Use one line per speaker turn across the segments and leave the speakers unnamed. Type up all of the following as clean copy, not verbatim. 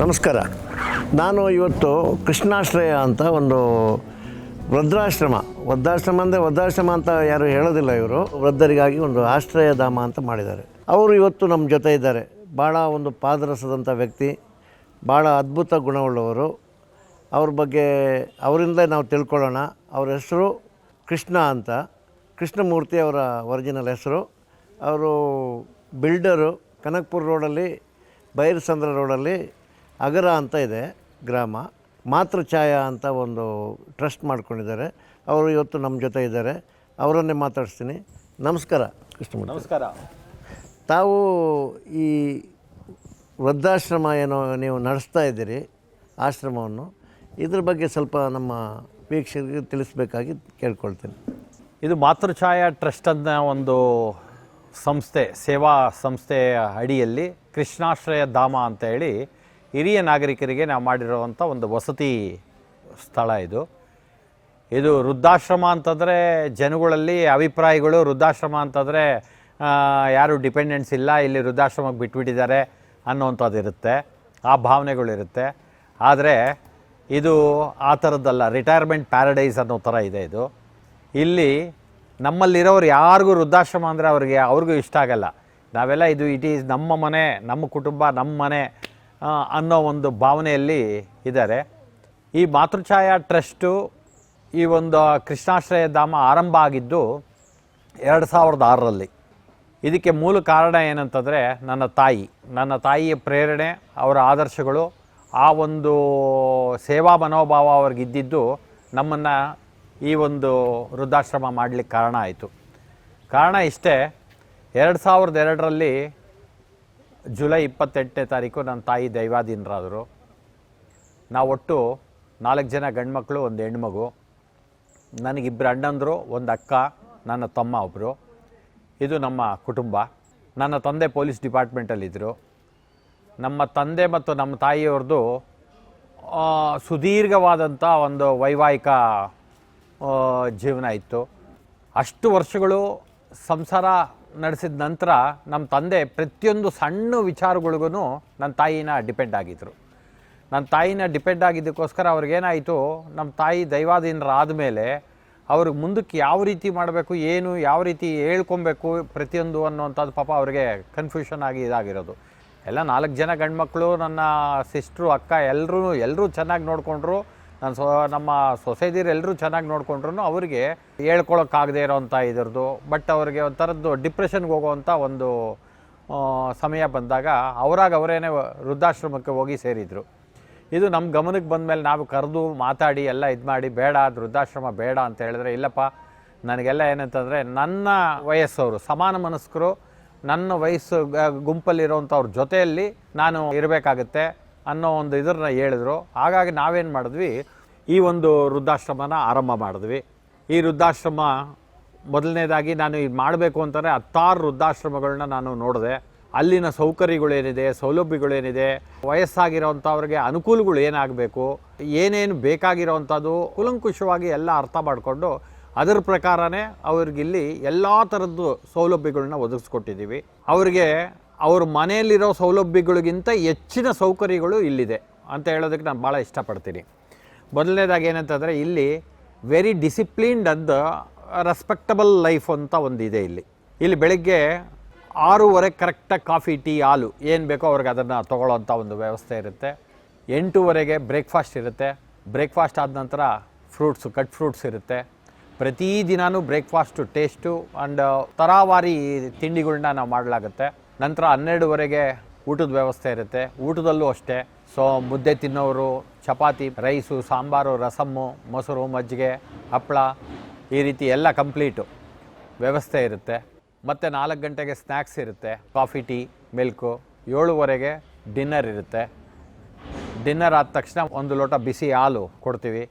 ನಮಸ್ಕಾರ. ನಾನು ಇವತ್ತು ಕೃಷ್ಣಾಶ್ರಯ ಅಂತ ಒಂದು ವೃದ್ಧಾಶ್ರಮ ಅಂದರೆ ವೃದ್ಧಾಶ್ರಮ ಅಂತ ಯಾರು ಹೇಳೋದಿಲ್ಲ. ಇವರು ವೃದ್ಧರಿಗಾಗಿ ಒಂದು ಆಶ್ರಯಧಾಮ ಅಂತ ಮಾಡಿದ್ದಾರೆ. ಅವರು ಇವತ್ತು ನಮ್ಮ ಜೊತೆ ಇದ್ದಾರೆ. ಭಾಳ ಒಂದು ಪಾದರಸದಂಥ ವ್ಯಕ್ತಿ, ಭಾಳ ಅದ್ಭುತ ಗುಣವುಳ್ಳವರು. ಅವ್ರ ಬಗ್ಗೆ ಅವರಿಂದ ನಾವು ತಿಳ್ಕೊಳ್ಳೋಣ. ಅವ್ರ ಹೆಸರು ಕೃಷ್ಣ ಅಂತ, ಕೃಷ್ಣಮೂರ್ತಿ ಅವರ ಒರಿಜಿನಲ್ ಹೆಸರು. ಅವರು ಬಿಲ್ಡರು. ಕನಕಪುರ ರೋಡಲ್ಲಿ, ಬೈರಸಂದ್ರ ರೋಡಲ್ಲಿ ಅಗರ ಅಂತ ಇದೆ ಗ್ರಾಮ. ಮಾತೃಛಾಯಾ ಅಂತ ಒಂದು ಟ್ರಸ್ಟ್ ಮಾಡ್ಕೊಂಡಿದ್ದಾರೆ. ಅವರು ಇವತ್ತು ನಮ್ಮ ಜೊತೆ ಇದ್ದಾರೆ. ಅವರನ್ನೇ ಮಾತಾಡಿಸ್ತೀನಿ. ನಮಸ್ಕಾರ ಕೃಷ್ಣಮೂರ್ತಿ.
ನಮಸ್ಕಾರ.
ತಾವು ಈ ವೃದ್ಧಾಶ್ರಮ ಏನೋ ನೀವು ನಡೆಸ್ತಾ ಇದ್ದೀರಿ, ಆಶ್ರಮವನ್ನು, ಇದ್ರ ಬಗ್ಗೆ ಸ್ವಲ್ಪ ನಮ್ಮ ವೀಕ್ಷಕರಿಗೆ ತಿಳಿಸ್ಬೇಕಾಗಿ ಕೇಳ್ಕೊಳ್ತೀನಿ.
ಇದು ಮಾತೃಛಾಯಾ ಟ್ರಸ್ಟ್ ಅನ್ನೋ ಒಂದು ಸಂಸ್ಥೆ, ಸೇವಾ ಸಂಸ್ಥೆಯ ಅಡಿಯಲ್ಲಿ ಕೃಷ್ಣಾಶ್ರಯ ಧಾಮ ಅಂತ ಹೇಳಿ ಹಿರಿಯ ನಾಗರಿಕರಿಗೆ ನಾವು ಮಾಡಿರುವಂಥ ಒಂದು ವಸತಿ ಸ್ಥಳ. ಇದು ವೃದ್ಧಾಶ್ರಮ ಅಂತಂದರೆ ಜನಗಳಲ್ಲಿ ಅಭಿಪ್ರಾಯಗಳು, ವೃದ್ಧಾಶ್ರಮ ಅಂತಂದರೆ ಯಾರು ಡಿಪೆಂಡೆನ್ಸ್ ಇಲ್ಲ, ಇಲ್ಲಿ ವೃದ್ಧಾಶ್ರಮಕ್ಕೆ ಬಿಟ್ಬಿಟ್ಟಿದ್ದಾರೆ ಅನ್ನೋವಂಥದ್ದು ಇರುತ್ತೆ, ಆ ಭಾವನೆಗಳಿರುತ್ತೆ. ಆದರೆ ಇದು ಆ ಥರದ್ದಲ್ಲ. ರಿಟೈರ್ಮೆಂಟ್ ಪ್ಯಾರಡೈಸ್ ಅನ್ನೋ ಥರ ಇದೆ ಇದು. ಇಲ್ಲಿ ನಮ್ಮಲ್ಲಿರೋರು ಯಾರಿಗೂ ವೃದ್ಧಾಶ್ರಮ ಅಂದರೆ ಅವ್ರಿಗೂ ಇಷ್ಟ ಆಗಲ್ಲ. ನಾವೆಲ್ಲ ಇಟ್ ಈಸ್ ನಮ್ಮ ಮನೆ, ನಮ್ಮ ಕುಟುಂಬ, ನಮ್ಮ ಮನೆ ಅನ್ನೋ ಒಂದು ಭಾವನೆಯಲ್ಲಿ ಇದ್ದಾರೆ. ಈ ಮಾತೃಛಾಯಾ ಟ್ರಸ್ಟು, ಈ ಒಂದು ಕೃಷ್ಣಾಶ್ರಯ ಧಾಮ ಆರಂಭ ಆಗಿದ್ದು 2006ರಲ್ಲಿ. ಇದಕ್ಕೆ ಮೂಲ ಕಾರಣ ಏನಂತಂದರೆ ನನ್ನ ತಾಯಿಯ ಪ್ರೇರಣೆ, ಅವರ ಆದರ್ಶಗಳು, ಆ ಒಂದು ಸೇವಾ ಮನೋಭಾವ ಅವ್ರಿಗಿದ್ದಿದ್ದು ನಮ್ಮನ್ನು ಈ ಒಂದು ವೃದ್ಧಾಶ್ರಮ ಮಾಡಲಿಕ್ಕೆ ಕಾರಣ ಆಯಿತು. ಕಾರಣ ಇಷ್ಟೇ, 2002ರಲ್ಲಿ ಜುಲೈ 28ನೇ ತಾರೀಕು ನನ್ನ ತಾಯಿ ದೈವಾಧೀನರಾದರು. ನಾವು ಒಟ್ಟು 4 ಜನ ಗಂಡ್ಮಕ್ಳು, ಒಂದು ಹೆಣ್ಮಗು. ನನಗಿಬ್ಬರು ಅಣ್ಣಂದರು, ಒಂದು ಅಕ್ಕ, ನನ್ನ ತಮ್ಮ ಒಬ್ಬರು. ಇದು ನಮ್ಮ ಕುಟುಂಬ. ನನ್ನ ತಂದೆ ಪೊಲೀಸ್ ಡಿಪಾರ್ಟ್ಮೆಂಟಲ್ಲಿದ್ದರು. ನಮ್ಮ ತಂದೆ ಮತ್ತು ನಮ್ಮ ತಾಯಿಯವ್ರದ್ದು ಸುದೀರ್ಘವಾದಂಥ ಒಂದು ವೈವಾಹಿಕ ಜೀವನ ಇತ್ತು. ಅಷ್ಟು ವರ್ಷಗಳು ಸಂಸಾರ ನಡೆಸಿದ ನಂತರ ನಮ್ಮ ತಂದೆ ಪ್ರತಿಯೊಂದು ಸಣ್ಣ ವಿಚಾರಗಳಿಗೂ ನನ್ನ ತಾಯಿನ ಡಿಪೆಂಡ್ ಆಗಿದ್ದರು. ನನ್ನ ತಾಯಿನ ಡಿಪೆಂಡ್ ಆಗಿದ್ದಕ್ಕೋಸ್ಕರ ಅವ್ರಿಗೇನಾಯಿತು, ನಮ್ಮ ತಾಯಿ ದೈವಾಧೀನರಾದ ಮೇಲೆ ಅವ್ರಿಗೆ ಮುಂದಕ್ಕೆ ಯಾವ ರೀತಿ ಮಾಡಬೇಕು, ಯಾವ ರೀತಿ ಹೇಳ್ಕೊಬೇಕು ಪ್ರತಿಯೊಂದು ಅನ್ನೋವಂಥದ್ದು ಪಾಪ ಅವ್ರಿಗೆ ಕನ್ಫ್ಯೂಷನ್ ಆಗಿ ಇದಾಗಿರೋದು. ಎಲ್ಲ 4 ಜನ ಗಂಡ್ಮಕ್ಳು, ನನ್ನ ಸಿಸ್ಟ್ರು, ಅಕ್ಕ, ಎಲ್ಲರೂ ಚೆನ್ನಾಗಿ ನೋಡಿಕೊಂಡ್ರು. ನಮ್ಮ ಸೊಸೈಟಿರು ಎಲ್ಲರೂ ಚೆನ್ನಾಗಿ ನೋಡಿಕೊಂಡ್ರು. ಅವರಿಗೆ ಹೇಳ್ಕೊಳಕ್ಕಾಗದೇ ಇರೋವಂಥ ಇದ್ರದ್ದು. ಬಟ್ ಅವ್ರಿಗೆ ಒಂಥರದ್ದು ಡಿಪ್ರೆಷನ್ಗೆ ಹೋಗೋವಂಥ ಒಂದು ಸಮಯ ಬಂದಾಗ ಅವರೇನೇ ವೃದ್ಧಾಶ್ರಮಕ್ಕೆ ಹೋಗಿ ಸೇರಿದರು. ಇದು ನಮ್ಮ ಗಮನಕ್ಕೆ ಬಂದಮೇಲೆ ನಾವು ಕರೆದು ಮಾತಾಡಿ ಎಲ್ಲ ಇದು ಮಾಡಿ, ಬೇಡ ವೃದ್ಧಾಶ್ರಮ ಬೇಡ ಅಂತ ಹೇಳಿದ್ರೆ, ಇಲ್ಲಪ್ಪ ನನಗೆಲ್ಲ ಏನಂತಂದರೆ ನನ್ನ ವಯಸ್ಸವರು, ಸಮಾನ ಮನಸ್ಕರು, ನನ್ನ ವಯಸ್ಸು ಗುಂಪಲ್ಲಿರೋವಂಥವ್ರ ಜೊತೆಯಲ್ಲಿ ನಾನು ಇರಬೇಕಾಗತ್ತೆ ಅನ್ನೋ ಒಂದು ಇದನ್ನ ಹೇಳಿದ್ರು. ಹಾಗಾಗಿ ನಾವೇನು ಮಾಡಿದ್ವಿ, ಈ ಒಂದು ವೃದ್ಧಾಶ್ರಮನ ಆರಂಭ ಮಾಡಿದ್ವಿ. ಈ ವೃದ್ಧಾಶ್ರಮ ಮೊದಲನೇದಾಗಿ ನಾನು ಇದು ಮಾಡಬೇಕು ಅಂತಂದರೆ 10 ವೃದ್ಧಾಶ್ರಮಗಳನ್ನ ನಾನು ನೋಡಿದೆ. ಅಲ್ಲಿನ ಸೌಕರ್ಯಗಳೇನಿದೆ, ಸೌಲಭ್ಯಗಳೇನಿದೆ, ವಯಸ್ಸಾಗಿರೋವಂಥವ್ರಿಗೆ ಅನುಕೂಲಗಳು ಏನಾಗಬೇಕು, ಏನೇನು ಬೇಕಾಗಿರೋವಂಥದ್ದು ಕೂಲಂಕುಷವಾಗಿ ಎಲ್ಲ ಅರ್ಥ ಮಾಡಿಕೊಂಡು ಅದರ ಪ್ರಕಾರನೇ ಅವ್ರಿಗಿಲ್ಲಿ ಎಲ್ಲ ಥರದ್ದು ಸೌಲಭ್ಯಗಳನ್ನ ಒದಗಿಸ್ಕೊಟ್ಟಿದ್ದೀವಿ. ಅವರಿಗೆ ಅವ್ರ ಮನೆಯಲ್ಲಿರೋ ಸೌಲಭ್ಯಗಳಿಗಿಂತ ಹೆಚ್ಚಿನ ಸೌಕರ್ಯಗಳು ಇಲ್ಲಿದೆ ಅಂತ ಹೇಳೋದಕ್ಕೆ ನಾನು ಭಾಳ ಇಷ್ಟಪಡ್ತೀನಿ. ಮೊದಲನೇದಾಗಿ ಏನಂತಂದರೆ, ಇಲ್ಲಿ very disciplined and respectable life ಅಂತ ಒಂದಿದೆ. ಇಲ್ಲಿ ಬೆಳಗ್ಗೆ 6:30 ಕರೆಕ್ಟಾಗಿ ಕಾಫಿ, ಟೀ, ಹಾಲು ಏನು ಬೇಕೋ ಅವ್ರಿಗೆ ಅದನ್ನು ತೊಗೊಳ್ಳೋಂಥ ಒಂದು ವ್ಯವಸ್ಥೆ ಇರುತ್ತೆ. 8:00ಗೆ ಬ್ರೇಕ್ಫಾಸ್ಟ್ ಇರುತ್ತೆ. ಬ್ರೇಕ್ಫಾಸ್ಟ್ ಆದ ನಂತರ ಕಟ್ ಫ್ರೂಟ್ಸ್ ಇರುತ್ತೆ. ಪ್ರತಿದಿನವೂ ಬ್ರೇಕ್ಫಾಸ್ಟು ಟೇಸ್ಟು ಆ್ಯಂಡ್ ತರಾವಾರಿ ತಿಂಡಿಗಳನ್ನ ನಾವು ಮಾಡಲಾಗುತ್ತೆ. ನಂತರ 12:00ಗೆ ಊಟದ ವ್ಯವಸ್ಥೆ ಇರುತ್ತೆ. ಊಟದಲ್ಲೂ ಅಷ್ಟೇ. ಮುದ್ದೆ ತಿನ್ನೋರು, ಚಪಾತಿ, ರೈಸು, ಸಾಂಬಾರು, ರಸಮ್ಮು, ಮೊಸರು, ಮಜ್ಜಿಗೆ, ಹಪ್ಪಳ, ಈ ರೀತಿ ಎಲ್ಲ ಕಂಪ್ಲೀಟು ವ್ಯವಸ್ಥೆ ಇರುತ್ತೆ. ಮತ್ತು 4 ಗಂಟೆಗೆ ಸ್ನ್ಯಾಕ್ಸ್ ಇರುತ್ತೆ, ಕಾಫಿ, ಟೀ, ಮಿಲ್ಕು. 7:00ಗೆ ಡಿನ್ನರ್ ಇರುತ್ತೆ. ಡಿನ್ನರ್ ಆದ ತಕ್ಷಣ 1 ಲೋಟ ಬಿಸಿ ಹಾಲು ಕೊಡ್ತೀವಿ.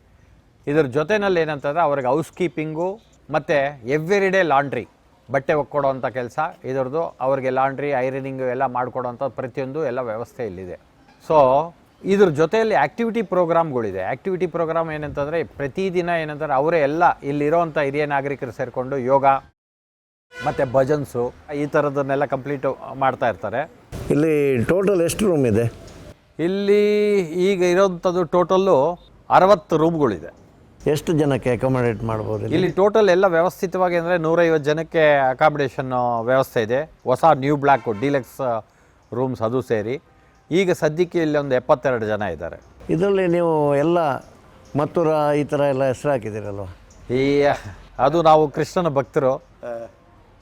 ಇದ್ರ ಜೊತೆಯಲ್ಲಿ ಏನಂತಂದರೆ ಅವ್ರಿಗೆ ಹೌಸ್ ಕೀಪಿಂಗು ಮತ್ತು ಎವ್ರಿಡೇ ಲಾಂಡ್ರಿ, ಬಟ್ಟೆ ಒಕ್ಕೊಡೋವಂಥ ಕೆಲಸ ಇದರದ್ದು. ಅವ್ರಿಗೆ ಲಾಂಡ್ರಿ, ಐರನಿಂಗು ಎಲ್ಲ ಮಾಡಿಕೊಡೋವಂಥ ಪ್ರತಿಯೊಂದು ಎಲ್ಲ ವ್ಯವಸ್ಥೆ ಇಲ್ಲಿದೆ. ಇದ್ರ ಜೊತೆಯಲ್ಲಿ ಆ್ಯಕ್ಟಿವಿಟಿ ಪ್ರೋಗ್ರಾಮ್ಗಳಿದೆ. ಆ್ಯಕ್ಟಿವಿಟಿ ಪ್ರೋಗ್ರಾಮ್ ಏನಂತಂದರೆ, ಪ್ರತಿದಿನ ಏನಂತಾರೆ ಅವರೇ ಎಲ್ಲ ಇಲ್ಲಿರೋವಂಥ ಹಿರಿಯ ನಾಗರಿಕರು ಸೇರಿಕೊಂಡು ಯೋಗ ಮತ್ತು ಭಜನ್ಸು ಈ ಥರದನ್ನೆಲ್ಲ ಕಂಪ್ಲೀಟು ಮಾಡ್ತಾ ಇರ್ತಾರೆ.
ಇಲ್ಲಿ ಟೋಟಲ್ ಎಷ್ಟು ರೂಮ್ ಇದೆ?
ಇಲ್ಲಿ ಈಗ ಇರೋಂಥದ್ದು ಟೋಟಲ್ಲು 60 ರೂಮ್ಗಳಿದೆ.
ಎಷ್ಟು ಜನಕ್ಕೆ ಅಕೊಮಡೇಟ್ ಮಾಡ್ಬೋದು
ಇಲ್ಲಿ ಟೋಟಲ್ ಎಲ್ಲ ವ್ಯವಸ್ಥಿತವಾಗಿ ಅಂದರೆ 150 ಜನಕ್ಕೆ ಅಕಾಮಿಡೇಷನ್ ವ್ಯವಸ್ಥೆ ಇದೆ. ಹೊಸ ನ್ಯೂ ಬ್ಲ್ಯಾಕು ಡಿಲೆಕ್ಸ್ ರೂಮ್ಸ್ ಅದು ಸೇರಿ ಈಗ ಸದ್ಯಕ್ಕೆ ಇಲ್ಲಿ ಒಂದು 72 ಜನ ಇದ್ದಾರೆ.
ಇದರಲ್ಲಿ ನೀವು ಎಲ್ಲ ಮಥುರಾ ಈ ಥರ ಎಲ್ಲ ಹೆಸರು ಹಾಕಿದ್ದೀರಲ್ವ?
ಈ ಅದು ನಾವು ಕೃಷ್ಣನ ಭಕ್ತರು,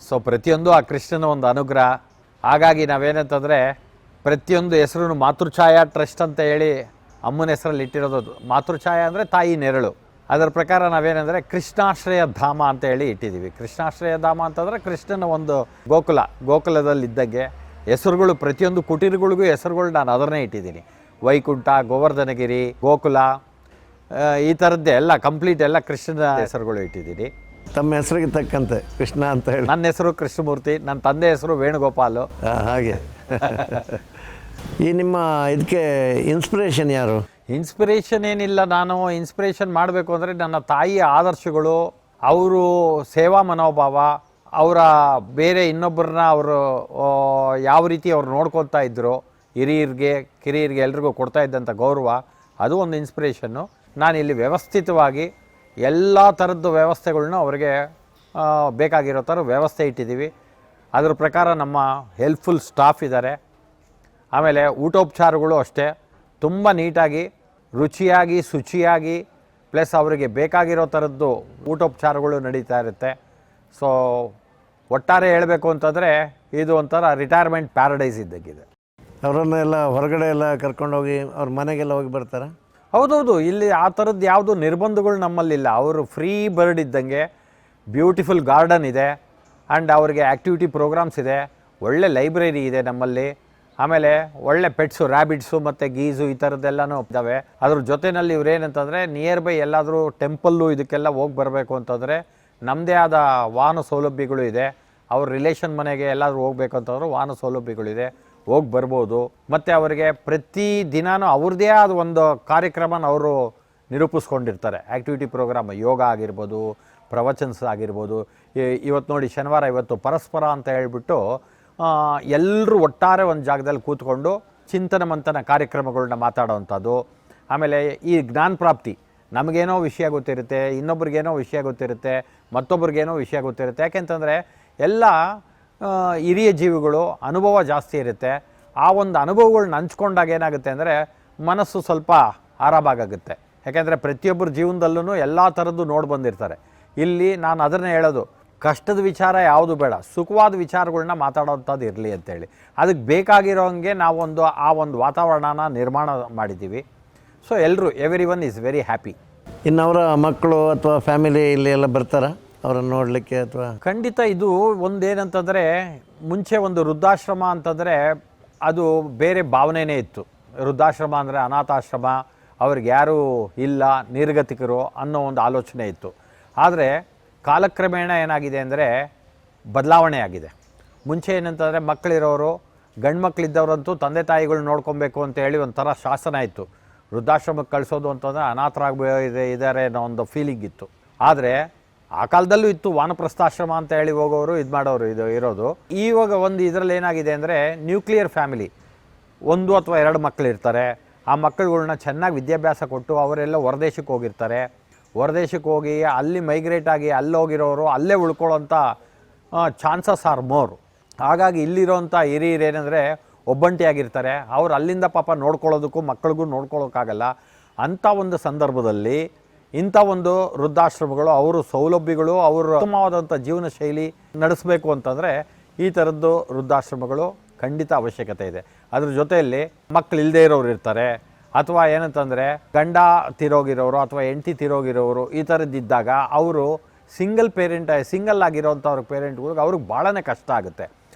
ಸೊ ಪ್ರತಿಯೊಂದು ಆ ಕೃಷ್ಣನ ಒಂದು ಅನುಗ್ರಹ. ಹಾಗಾಗಿ ನಾವೇನಂತಂದರೆ ಪ್ರತಿಯೊಂದು ಹೆಸರು ಮಾತೃಛಾಯಾ ಟ್ರಸ್ಟ್ ಅಂತ ಹೇಳಿ ಅಮ್ಮನ ಹೆಸರಲ್ಲಿ ಇಟ್ಟಿರೋದು. ಮಾತೃಛಾಯಾ ಅಂದರೆ ತಾಯಿ ನೆರಳು. ಅದರ ಪ್ರಕಾರ ನಾವೇನೆಂದರೆ ಕೃಷ್ಣಾಶ್ರಯ ಧಾಮ ಅಂತ ಹೇಳಿ ಇಟ್ಟಿದ್ದೀವಿ. ಕೃಷ್ಣಾಶ್ರಯ ಧಾಮ ಅಂತಂದರೆ ಕೃಷ್ಣನ ಒಂದು ಗೋಕುಲದಲ್ಲಿದ್ದಂಗೆ ಹೆಸರುಗಳು ಪ್ರತಿಯೊಂದು ಕುಟೀರಗಳಿಗೂ ಹೆಸರುಗಳು ನಾನು ಅದನ್ನೇ ಇಟ್ಟಿದ್ದೀನಿ. ವೈಕುಂಠ, ಗೋವರ್ಧನಗಿರಿ, ಗೋಕುಲ, ಈ ಥರದ್ದೇ ಎಲ್ಲ ಕಂಪ್ಲೀಟ್ ಎಲ್ಲ ಕೃಷ್ಣನ ಹೆಸರುಗಳು ಇಟ್ಟಿದ್ದೀನಿ.
ತಮ್ಮ ಹೆಸರಿಗೆ ತಕ್ಕಂತೆ ಕೃಷ್ಣ ಅಂತ ಹೇಳಿ.
ನನ್ನ ಹೆಸರು ಕೃಷ್ಣಮೂರ್ತಿ, ನನ್ನ ತಂದೆ ಹೆಸರು ವೇಣುಗೋಪಾಲು.
ಹಾಗೆ ಈ ನಿಮ್ಮ ಇದಕ್ಕೆ ಇನ್ಸ್ಪಿರೇಷನ್ ಯಾರು?
ಇನ್ಸ್ಪಿರೇಷನ್ ಏನಿಲ್ಲ. ನಾನು ಇನ್ಸ್ಪಿರೇಷನ್ ಮಾಡಬೇಕು ಅಂದರೆ ನನ್ನ ತಾಯಿಯ ಆದರ್ಶಗಳು, ಅವರು ಸೇವಾ ಮನೋಭಾವ, ಅವರ ಬೇರೆ ಇನ್ನೊಬ್ಬರನ್ನ ಅವರು ಯಾವ ರೀತಿ ಅವ್ರು ನೋಡ್ಕೊತಾ ಇದ್ದರು, ಹಿರಿಯರಿಗೆ ಕಿರಿಯರಿಗೆ ಎಲ್ರಿಗೂ ಕೊಡ್ತಾ ಇದ್ದಂಥ ಗೌರವ, ಅದು ಒಂದು ಇನ್ಸ್ಪಿರೇಷನ್ನು. ನಾನಿಲ್ಲಿ ವ್ಯವಸ್ಥಿತವಾಗಿ ಎಲ್ಲ ಥರದ್ದು ವ್ಯವಸ್ಥೆಗಳ್ನ ಅವರಿಗೆ ಬೇಕಾಗಿರೋ ಥರ ವ್ಯವಸ್ಥೆ ಇಟ್ಟಿದ್ದೀವಿ. ಅದ್ರ ಪ್ರಕಾರ ನಮ್ಮ ಹೆಲ್ಪ್ಫುಲ್ ಸ್ಟಾಫ್ ಇದ್ದಾರೆ. ಆಮೇಲೆ ಊಟೋಪಚಾರಗಳು ಅಷ್ಟೇ ತುಂಬ ನೀಟಾಗಿ, ರುಚಿಯಾಗಿ, ಶುಚಿಯಾಗಿ, ಪ್ಲಸ್ ಅವರಿಗೆ ಬೇಕಾಗಿರೋ ಥರದ್ದು ಊಟೋಪಚಾರಗಳು ನಡೀತಾ ಇರುತ್ತೆ. ಸೊ ಒಟ್ಟಾರೆ ಹೇಳಬೇಕು ಅಂತಂದರೆ ಇದು ಒಂಥರ ರಿಟೈರ್ಮೆಂಟ್ ಪ್ಯಾರಡೈಸ್ ಇದ್ದಾಗಿದೆ.
ಅವರನ್ನೆಲ್ಲ ಹೊರಗಡೆ ಎಲ್ಲ ಕರ್ಕೊಂಡೋಗಿ ಅವ್ರ ಮನೆಗೆಲ್ಲ ಹೋಗಿ ಬರ್ತಾರೆ?
ಹೌದೌದು, ಇಲ್ಲಿ ಆ ಥರದ್ದು ಯಾವುದು ನಿರ್ಬಂಧಗಳು ನಮ್ಮಲ್ಲಿಲ್ಲ. ಅವರು ಫ್ರೀ ಬರ್ಡ್ ಇದ್ದಂಗೆ. ಬ್ಯೂಟಿಫುಲ್ ಗಾರ್ಡನ್ ಇದೆ ಆ್ಯಂಡ್ ಅವ್ರಿಗೆ ಆ್ಯಕ್ಟಿವಿಟಿ ಪ್ರೋಗ್ರಾಮ್ಸ್ ಇದೆ. ಒಳ್ಳೆ ಲೈಬ್ರರಿ ಇದೆ ನಮ್ಮಲ್ಲಿ. ಆಮೇಲೆ ಒಳ್ಳೆ ಪೆಟ್ಸು, ರ್ಯಾಬಿಟ್ಸು ಮತ್ತು ಗೀಸು ಈ ಥರದ್ದೆಲ್ಲನೂ ಇದ್ದಾವೆ. ಅದ್ರ ಜೊತೆಯಲ್ಲಿ ಇವ್ರೇನಂತಂದರೆ ನಿಯರ್ ಬೈ ಎಲ್ಲಾದರೂ ಟೆಂಪಲ್ಲು ಇದಕ್ಕೆಲ್ಲ ಹೋಗಿ ಬರಬೇಕು ಅಂತಂದರೆ ನಮ್ಮದೇ ಆದ ವಾಹನ ಸೌಲಭ್ಯಗಳು ಇದೆ. ಅವ್ರ ರಿಲೇಷನ್ ಮನೆಗೆ ಎಲ್ಲಾದರೂ ಹೋಗ್ಬೇಕು ಅಂತಂದ್ರೆ ವಾಹನ ಸೌಲಭ್ಯಗಳಿದೆ, ಹೋಗಿ ಬರ್ಬೋದು. ಮತ್ತು ಅವರಿಗೆ ಪ್ರತಿ ದಿನಾನೂ ಅವ್ರದ್ದೇ ಆದ ಒಂದು ಕಾರ್ಯಕ್ರಮನ ಅವರು ನಿರೂಪಿಸ್ಕೊಂಡಿರ್ತಾರೆ. ಆ್ಯಕ್ಟಿವಿಟಿ ಪ್ರೋಗ್ರಾಮ್, ಯೋಗ ಆಗಿರ್ಬೋದು, ಪ್ರವಚನ್ಸ್ ಆಗಿರ್ಬೋದು. ಇವತ್ತು ನೋಡಿ ಶನಿವಾರ, ಇವತ್ತು ಪರಸ್ಪರ ಅಂತ ಹೇಳ್ಬಿಟ್ಟು ಎಲ್ಲರೂ ಒಟ್ಟಾರೆ ಒಂದು ಜಾಗದಲ್ಲಿ ಕೂತ್ಕೊಂಡು ಚಿಂತನ ಮಂಥನ ಕಾರ್ಯಕ್ರಮಗಳನ್ನ ಮಾತಾಡೋವಂಥದ್ದು. ಆಮೇಲೆ ಈ ಜ್ಞಾನ ಪ್ರಾಪ್ತಿ, ನಮಗೇನೋ ವಿಷಯ ಗೊತ್ತಿರುತ್ತೆ, ಇನ್ನೊಬ್ರಿಗೇನೋ ವಿಷಯ ಗೊತ್ತಿರುತ್ತೆ, ಮತ್ತೊಬ್ರಿಗೇನೋ ವಿಷಯ ಗೊತ್ತಿರುತ್ತೆ. ಯಾಕೆಂತಂದರೆ ಎಲ್ಲ ಹಿರಿಯ ಜೀವಿಗಳು ಅನುಭವ ಜಾಸ್ತಿ ಇರುತ್ತೆ. ಆ ಒಂದು ಅನುಭವಗಳನ್ನ ಹಂಚ್ಕೊಂಡಾಗ ಏನಾಗುತ್ತೆ ಅಂದರೆ ಮನಸ್ಸು ಸ್ವಲ್ಪ ಆರಾಮಾಗುತ್ತೆ. ಯಾಕೆಂದರೆ ಪ್ರತಿಯೊಬ್ಬರ ಜೀವನದಲ್ಲೂ ಎಲ್ಲ ಥರದ್ದು ನೋಡಿ ಬಂದಿರ್ತಾರೆ. ಇಲ್ಲಿ ನಾನು ಅದನ್ನೇ ಹೇಳೋದು, ಕಷ್ಟದ ವಿಚಾರ ಯಾವುದು ಬೇಡ, ಸುಖವಾದ ವಿಚಾರಗಳನ್ನ ಮಾತಾಡೋವಂಥದ್ದು ಇರಲಿ ಅಂತೇಳಿ. ಅದಕ್ಕೆ ಬೇಕಾಗಿರೋಂಗೆ ನಾವೊಂದು ಆ ಒಂದು ವಾತಾವರಣನ ನಿರ್ಮಾಣ ಮಾಡಿದ್ದೀವಿ. ಸೊ ಎಲ್ಲರೂ, every one is very happy.
ಇನ್ನು ಅವರ ಮಕ್ಕಳು ಅಥವಾ ಫ್ಯಾಮಿಲಿ ಇಲ್ಲಿ ಎಲ್ಲ ಬರ್ತಾರಾ ಅವರನ್ನು ನೋಡಲಿಕ್ಕೆ? ಅಥವಾ
ಖಂಡಿತ. ಇದು ಒಂದೇನಂತಂದರೆ ಮುಂಚೆ ಒಂದು ವೃದ್ಧಾಶ್ರಮ ಅಂತಂದರೆ ಅದು ಬೇರೆ ಭಾವನೆಯೇ ಇತ್ತು. ವೃದ್ಧಾಶ್ರಮ ಅಂದರೆ ಅನಾಥಾಶ್ರಮ, ಅವ್ರಿಗೆ ಯಾರೂ ಇಲ್ಲ, ನಿರ್ಗತಿಕರು ಅನ್ನೋ ಒಂದು ಆಲೋಚನೆ ಇತ್ತು. ಆದರೆ ಕಾಲಕ್ರಮೇಣ ಏನಾಗಿದೆ ಅಂದರೆ ಬದಲಾವಣೆ ಆಗಿದೆ. ಮುಂಚೆ ಏನಂತಂದರೆ ಮಕ್ಕಳಿರೋರು, ಗಂಡು ಮಕ್ಕಳಿದ್ದವರಂತೂ ತಂದೆ ತಾಯಿಗಳು ನೋಡ್ಕೊಬೇಕು ಅಂತ ಹೇಳಿ ಒಂಥರ ಶಾಸನ ಇತ್ತು. ವೃದ್ಧಾಶ್ರಮಕ್ಕೆ ಕಳಿಸೋದು ಅಂತಂದರೆ ಇದ್ದಾರೆ ಅನ್ನೋ ಒಂದು ಫೀಲಿಂಗ್ ಇತ್ತು. ಆದರೆ ಆ ಕಾಲದಲ್ಲೂ ಇತ್ತು, ವಾನಪ್ರಸ್ಥಾಶ್ರಮ ಅಂತ ಹೇಳಿ ಹೋಗೋರು ಇದು ಮಾಡೋರು ಇರೋದು. ಇವಾಗ ಒಂದು ಇದರಲ್ಲಿ ಏನಾಗಿದೆ ಅಂದರೆ ನ್ಯೂಕ್ಲಿಯರ್ ಫ್ಯಾಮಿಲಿ, 1 ಅಥವಾ 2 ಮಕ್ಕಳಿರ್ತಾರೆ. ಆ ಮಕ್ಕಳುಗಳ್ನ ಚೆನ್ನಾಗಿ ವಿದ್ಯಾಭ್ಯಾಸ ಕೊಟ್ಟು ಅವರೆಲ್ಲ ಹೊರದೇಶಕ್ಕೆ ಹೋಗಿರ್ತಾರೆ. ಹೊರದೇಶಕ್ಕೆ ಹೋಗಿ ಅಲ್ಲಿ ಮೈಗ್ರೇಟ್ ಆಗಿ ಅಲ್ಲಿ ಹೋಗಿರೋರು ಅಲ್ಲೇ ಉಳ್ಕೊಳ್ಳೋಂಥ ಚಾನ್ಸಸ್ ಆರ್ ಮೋರ್. ಹಾಗಾಗಿ ಇಲ್ಲಿರೋಂಥ ಹಿರಿಯರೇನೆಂದರೆ ಒಬ್ಬಂಟಿಯಾಗಿರ್ತಾರೆ. ಅವ್ರು ಅಲ್ಲಿಂದ ಪಾಪ ನೋಡ್ಕೊಳ್ಳೋದಕ್ಕೂ ಮಕ್ಕಳಿಗೂ ನೋಡ್ಕೊಳ್ಳೋಕ್ಕಾಗಲ್ಲ. ಅಂಥ ಒಂದು ಸಂದರ್ಭದಲ್ಲಿ ಇಂಥ ಒಂದು ವೃದ್ಧಾಶ್ರಮಗಳು, ಅವರು ಸೌಲಭ್ಯಗಳು, ಅವರು ಉತ್ತಮವಾದಂಥ ಜೀವನ ಶೈಲಿ ನಡೆಸಬೇಕು ಅಂತಂದರೆ ಈ ಥರದ್ದು ವೃದ್ಧಾಶ್ರಮಗಳು ಖಂಡಿತ ಅವಶ್ಯಕತೆ ಇದೆ. ಅದ್ರ ಜೊತೆಯಲ್ಲಿ ಮಕ್ಕಳು ಇಲ್ಲದೇ ಇರೋರು ಇರ್ತಾರೆ, ಅಥವಾ ಏನಂತಂದರೆ ಗಂಡ ತಿರೋಗಿರೋರು ಅಥವಾ ಹೆಂಡತಿ ತಿರೋಗಿರೋರು, ಈ ಥರದ್ದಿದ್ದಾಗ ಅವರು ಸಿಂಗಲ್ ಆಗಿರೋಂಥವ್ರ ಪೇರೆಂಟ್ಗಳಿಗೆ ಅವ್ರಿಗೆ ಭಾಳನೇ ಕಷ್ಟ ಆಗುತ್ತೆ.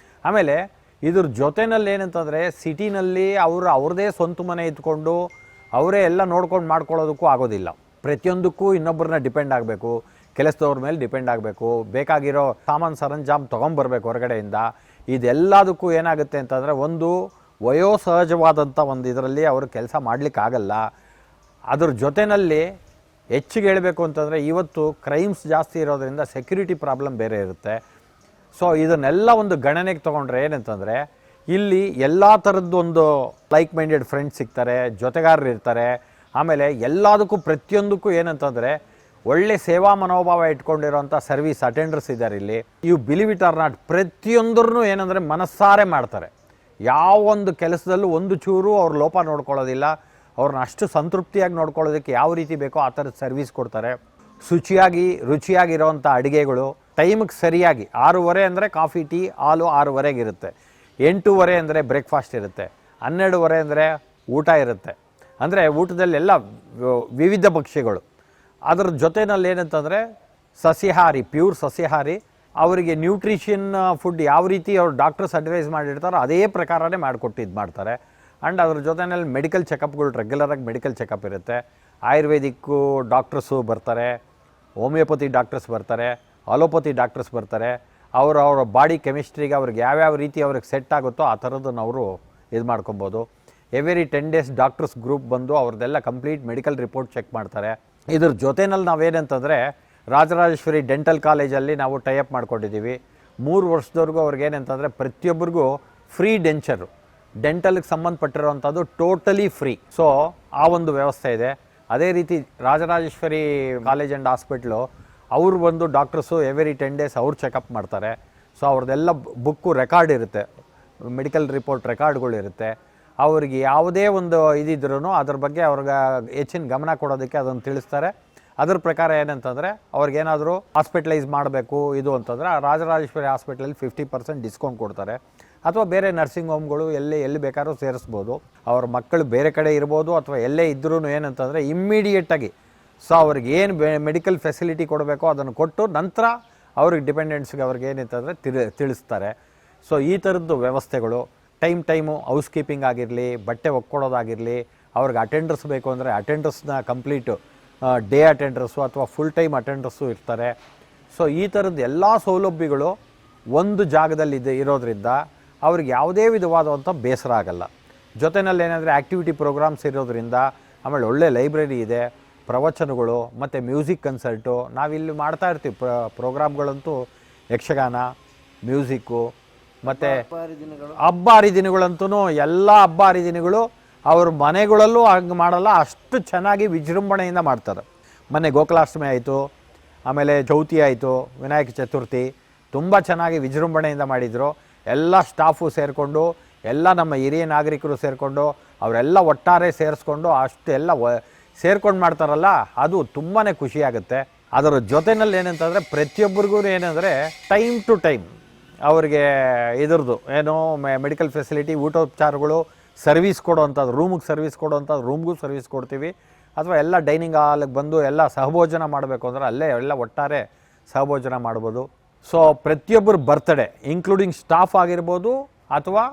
ಆಮೇಲೆ ಇದ್ರ ಜೊತೆಯಲ್ಲಿ ಏನಂತಂದರೆ ಸಿಟಿನಲ್ಲಿ ಅವ್ರದ್ದೇ ಸ್ವಂತ ಮನೆ ಇದ್ಕೊಂಡು ಅವರೇ ಎಲ್ಲ ನೋಡ್ಕೊಂಡು ಮಾಡ್ಕೊಳ್ಳೋದಕ್ಕೂ ಆಗೋದಿಲ್ಲ. ಪ್ರತಿಯೊಂದಕ್ಕೂ ಇನ್ನೊಬ್ಬರನ್ನ ಡಿಪೆಂಡ್ ಆಗಬೇಕು, ಕೆಲಸದವ್ರ ಮೇಲೆ ಡಿಪೆಂಡ್ ಆಗಬೇಕು, ಬೇಕಾಗಿರೋ ಸಾಮಾನು ಸರಂಜಾಮ್ ತೊಗೊಂಬರ್ಬೇಕು ಹೊರಗಡೆಯಿಂದ. ಇದೆಲ್ಲದಕ್ಕೂ ಏನಾಗುತ್ತೆ ಅಂತಂದರೆ ಒಂದು ವಯೋಸಹಜವಾದಂಥ ಒಂದು ಇದರಲ್ಲಿ ಅವರು ಕೆಲಸ ಮಾಡಲಿಕ್ಕಾಗಲ್ಲ. ಅದ್ರ ಜೊತೆಯಲ್ಲಿ ಹೆಚ್ಚಿಗೆ ಹೇಳಬೇಕು ಅಂತಂದರೆ ಇವತ್ತು ಕ್ರೈಮ್ಸ್ ಜಾಸ್ತಿ ಇರೋದರಿಂದ ಸೆಕ್ಯೂರಿಟಿ ಪ್ರಾಬ್ಲಮ್ ಬೇರೆ ಇರುತ್ತೆ. ಸೊ ಇದನ್ನೆಲ್ಲ ಒಂದು ಗಣನೆಗೆ ತೊಗೊಂಡ್ರೆ ಏನಂತಂದರೆ ಇಲ್ಲಿ ಎಲ್ಲ ಥರದ್ದು ಒಂದು ಲೈಕ್ ಮೈಂಡೆಡ್ ಫ್ರೆಂಡ್ಸ್ ಸಿಗ್ತಾರೆ, ಜೊತೆಗಾರರು ಇರ್ತಾರೆ. ಆಮೇಲೆ ಎಲ್ಲದಕ್ಕೂ ಪ್ರತಿಯೊಂದಕ್ಕೂ ಏನಂತಂದರೆ ಒಳ್ಳೆ ಸೇವಾ ಮನೋಭಾವ ಇಟ್ಕೊಂಡಿರೋಂಥ ಸರ್ವಿಸ್ ಅಟೆಂಡರ್ಸ್ ಇದ್ದಾರೆ ಇಲ್ಲಿ. ಇವು ಬಿಲೀವ್ ಇಟ್ ಆರ್ ನಾಟ್ ಪ್ರತಿಯೊಂದರೂ ಏನಂದರೆ ಮನಸ್ಸಾರೆ ಮಾಡ್ತಾರೆ. ಯಾವ ಒಂದು ಕೆಲಸದಲ್ಲೂ ಒಂದು ಚೂರು ಅವ್ರ ಲೋಪ ನೋಡ್ಕೊಳ್ಳೋದಿಲ್ಲ. ಅವ್ರನ್ನ ಅಷ್ಟು ಸಂತೃಪ್ತಿಯಾಗಿ ನೋಡ್ಕೊಳ್ಳೋದಕ್ಕೆ ಯಾವ ರೀತಿ ಬೇಕೋ ಆ ಥರದ ಸರ್ವಿಸ್ ಕೊಡ್ತಾರೆ. ಶುಚಿಯಾಗಿ ರುಚಿಯಾಗಿರೋವಂಥ ಅಡುಗೆಗಳು ಟೈಮಿಗೆ ಸರಿಯಾಗಿ 6:30 ಅಂದರೆ ಕಾಫಿ ಟೀ ಹಾಲು 6:30ಗೆ ಇರುತ್ತೆ. 8:30 ಅಂದರೆ ಬ್ರೇಕ್ಫಾಸ್ಟ್ ಇರುತ್ತೆ. 12:30 ಅಂದರೆ ಊಟ ಇರುತ್ತೆ. ಅಂದರೆ ಊಟದಲ್ಲೆಲ್ಲ ವಿವಿಧ ಭಕ್ಷ್ಯಗಳು. ಅದರ ಜೊತೆಯಲ್ಲಿ ಏನಂತಂದರೆ ಸಸ್ಯಾಹಾರಿ, ಪ್ಯೂರ್ ಸಸ್ಯಾಹಾರಿ. ಅವರಿಗೆ ನ್ಯೂಟ್ರಿಷನ್ ಫುಡ್ ಯಾವ ರೀತಿ ಅವ್ರು ಡಾಕ್ಟರ್ಸ್ ಅಡ್ವೈಸ್ ಮಾಡಿರ್ತಾರೋ ಅದೇ ಪ್ರಕಾರನೇ ಮಾಡಿಕೊಟ್ಟು ಮಾಡ್ತಾರೆ. ಆ್ಯಂಡ್ ಅದ್ರ ಜೊತೆಯಲ್ಲಿ ಮೆಡಿಕಲ್ ಚೆಕಪ್ಗಳು ರೆಗ್ಯುಲರಾಗಿ ಮೆಡಿಕಲ್ ಚೆಕಪ್ ಇರುತ್ತೆ. ಆಯುರ್ವೇದಿಕ್ಕು ಡಾಕ್ಟರ್ಸು ಬರ್ತಾರೆ, ಹೋಮಿಯೋಪತಿ ಡಾಕ್ಟರ್ಸ್ ಬರ್ತಾರೆ, ಅಲೋಪತಿ ಡಾಕ್ಟರ್ಸ್ ಬರ್ತಾರೆ. ಅವರ ಬಾಡಿ ಕೆಮಿಸ್ಟ್ರಿಗೆ ಅವ್ರಿಗೆ ಯಾವ್ಯಾವ ರೀತಿ ಅವ್ರಿಗೆ ಸೆಟ್ ಆಗುತ್ತೋ ಆ ಥರದನ್ನು ಅವರು ಇದು ಮಾಡ್ಕೊಬೋದು. ಎವ್ರಿ 10 days ಡಾಕ್ಟರ್ಸ್ ಗ್ರೂಪ್ ಬಂದು ಅವ್ರದ್ದೆಲ್ಲ ಕಂಪ್ಲೀಟ್ ಮೆಡಿಕಲ್ ರಿಪೋರ್ಟ್ ಚೆಕ್ ಮಾಡ್ತಾರೆ. ಇದ್ರ ಜೊತೆಯಲ್ಲಿ ನಾವೇನಂತಂದರೆ ರಾಜರಾಜೇಶ್ವರಿ ಡೆಂಟಲ್ ಕಾಲೇಜಲ್ಲಿ ನಾವು ಟೈಅಪ್ ಮಾಡ್ಕೊಂಡಿದ್ದೀವಿ. 3 ವರ್ಷದವರೆಗೂ ಅವ್ರಿಗೇನಂತಂದರೆ ಪ್ರತಿಯೊಬ್ಬರಿಗೂ ಫ್ರೀ ಡೆಂಚರು, ಡೆಂಟಲ್ಗೆ ಸಂಬಂಧಪಟ್ಟಿರೋವಂಥದ್ದು ಟೋಟಲಿ ಫ್ರೀ. ಸೊ ಆ ಒಂದು ವ್ಯವಸ್ಥೆ ಇದೆ. ಅದೇ ರೀತಿ ರಾಜರಾಜೇಶ್ವರಿ ಕಾಲೇಜ್ ಆ್ಯಂಡ್ ಹಾಸ್ಪಿಟ್ಲು ಅವರು ಬಂದು ಡಾಕ್ಟರ್ಸು ಎವ್ರಿ 10 days ಅವ್ರು ಚೆಕಪ್ ಮಾಡ್ತಾರೆ. ಸೊ ಅವ್ರದ್ದೆಲ್ಲ ಬುಕ್ಕು ರೆಕಾರ್ಡ್ ಇರುತ್ತೆ, ಮೆಡಿಕಲ್ ರಿಪೋರ್ಟ್ ರೆಕಾರ್ಡ್ಗಳಿರುತ್ತೆ. ಅವ್ರಿಗೆ ಯಾವುದೇ ಒಂದು ಇದಿದ್ರೂ ಅದ್ರ ಬಗ್ಗೆ ಅವ್ರಿಗೆ ಹೆಚ್ಚಿನ ಗಮನ ಕೊಡೋದಕ್ಕೆ ಅದನ್ನು ತಿಳಿಸ್ತಾರೆ. ಅದ್ರ ಪ್ರಕಾರ ಏನಂತಂದರೆ ಅವ್ರಿಗೇನಾದರೂ ಹಾಸ್ಪಿಟಲೈಸ್ ಮಾಡಬೇಕು ಇದು ಅಂತಂದರೆ ರಾಜರಾಜೇಶ್ವರಿ ಹಾಸ್ಪಿಟ್ಲಲ್ಲಿ 50% ಡಿಸ್ಕೌಂಟ್ ಕೊಡ್ತಾರೆ. ಅಥವಾ ಬೇರೆ ನರ್ಸಿಂಗ್ ಹೋಮ್ಗಳು ಎಲ್ಲಿ ಬೇಕಾದ್ರೂ ಸೇರಿಸ್ಬೋದು. ಅವ್ರ ಮಕ್ಕಳು ಬೇರೆ ಕಡೆ ಇರ್ಬೋದು ಅಥವಾ ಎಲ್ಲೇ ಇದ್ರೂ ಏನಂತಂದರೆ ಇಮ್ಮಿಡಿಯೇಟಾಗಿ ಸೊ ಅವ್ರಿಗೆ ಏನು ಮೆಡಿಕಲ್ ಫೆಸಿಲಿಟಿ ಕೊಡಬೇಕೋ ಅದನ್ನು ಕೊಟ್ಟು ನಂತರ ಅವ್ರಿಗೆ ಡಿಪೆಂಡೆಂಟ್ಸ್ಗೆ ಅವ್ರಿಗೆ ಏನಿತ್ತಂದರೆ ತಿಳಿಸ್ತಾರೆ. ಸೊ ಈ ಥರದ್ದು ವ್ಯವಸ್ಥೆಗಳು ಟೈಮು ಹೌಸ್ ಕೀಪಿಂಗ್ ಆಗಿರಲಿ, ಬಟ್ಟೆ ಒಕ್ಕೊಡೋದಾಗಿರಲಿ, ಅವ್ರಿಗೆ ಅಟೆಂಡರ್ಸ್ ಬೇಕು ಅಂದರೆ ಅಟೆಂಡರ್ಸ್ನ ಕಂಪ್ಲೀಟು ಡೇ ಅಟೆಂಡರ್ಸು ಅಥವಾ ಫುಲ್ ಟೈಮ್ ಅಟೆಂಡರ್ಸು ಇರ್ತಾರೆ. ಸೊ ಈ ಥರದ್ದು ಎಲ್ಲ ಸೌಲಭ್ಯಗಳು ಒಂದು ಜಾಗದಲ್ಲಿ ಇರೋದ್ರಿಂದ ಅವ್ರಿಗೆ ಯಾವುದೇ ವಿಧವಾದಂಥ ಬೇಸರ ಆಗಲ್ಲ. ಜೊತೆಯಲ್ಲಿ ಏನಂದರೆ ಆ್ಯಕ್ಟಿವಿಟಿ ಪ್ರೋಗ್ರಾಮ್ಸ್ ಇರೋದ್ರಿಂದ, ಆಮೇಲೆ ಒಳ್ಳೆ ಲೈಬ್ರರಿ ಇದೆ, ಪ್ರವಚನಗಳು ಮತ್ತು ಮ್ಯೂಸಿಕ್ ಕನ್ಸರ್ಟು ನಾವಿಲ್ಲಿ ಮಾಡ್ತಾ ಇರ್ತೀವಿ. ಪ್ರೋಗ್ರಾಮ್ಗಳಂತೂ ಯಕ್ಷಗಾನ, ಮ್ಯೂಸಿಕ್ಕು ಮತ್ತು ಹಬ್ಬ ಹರಿದಿನಗಳಂತೂ ಎಲ್ಲ ಹಬ್ಬ ಹರಿದಿನಗಳು ಅವ್ರ ಮನೆಗಳಲ್ಲೂ ಹಂಗೆ ಮಾಡಲ್ಲ, ಅಷ್ಟು ಚೆನ್ನಾಗಿ ವಿಜೃಂಭಣೆಯಿಂದ ಮಾಡ್ತಾರೆ. ಮೊನ್ನೆ ಗೋಕುಲಾಷ್ಟಮಿ ಆಯಿತು, ಆಮೇಲೆ ಚೌತಿ ಆಯಿತು, ವಿನಾಯಕ ಚತುರ್ಥಿ ತುಂಬ ಚೆನ್ನಾಗಿ ವಿಜೃಂಭಣೆಯಿಂದ ಮಾಡಿದರು. ಎಲ್ಲ ಸ್ಟಾಫು ಸೇರಿಕೊಂಡು, ಎಲ್ಲ ನಮ್ಮ ಹಿರಿಯ ನಾಗರಿಕರು ಸೇರಿಕೊಂಡು, ಅವರೆಲ್ಲ ಒಟ್ಟಾರೆ ಸೇರಿಸ್ಕೊಂಡು ಅಷ್ಟೆಲ್ಲ ಸೇರ್ಕೊಂಡು ಮಾಡ್ತಾರಲ್ಲ, ಅದು ತುಂಬಾ ಖುಷಿಯಾಗುತ್ತೆ. ಅದರ ಜೊತೆಯಲ್ಲಿ ಏನಂತಂದರೆ ಪ್ರತಿಯೊಬ್ಬರಿಗೂ ಏನಂದರೆ ಟೈಮ್ ಟು ಟೈಮ್ ಅವ್ರಿಗೆ ಇದ್ರದ್ದು ಏನೋ ಮೆಡಿಕಲ್ ಫೆಸಿಲಿಟಿ, ಊಟೋಪಚಾರಗಳು, ಸರ್ವಿಸ್ ಕೊಡೋವಂಥದ್ದು, ರೂಮಿಗೆ ಸರ್ವಿಸ್ ಕೊಡೋವಂಥದ್ದು ರೂಮ್ಗೂ ಸರ್ವಿಸ್ ಕೊಡ್ತೀವಿ. ಅಥವಾ ಎಲ್ಲ ಡೈನಿಂಗ್ ಹಾಲಿಗೆ ಬಂದು ಎಲ್ಲ ಸಹಭೋಜನ ಮಾಡಬೇಕು ಅಂದರೆ ಅಲ್ಲೇ ಎಲ್ಲ ಒಟ್ಟಾರೆ ಸಹಭೋಜನ ಮಾಡ್ಬೋದು. ಸೊ ಪ್ರತಿಯೊಬ್ಬರು ಬರ್ತಡೇ ಇನ್ಕ್ಲೂಡಿಂಗ್ ಸ್ಟಾಫ್ ಆಗಿರ್ಬೋದು ಅಥವಾ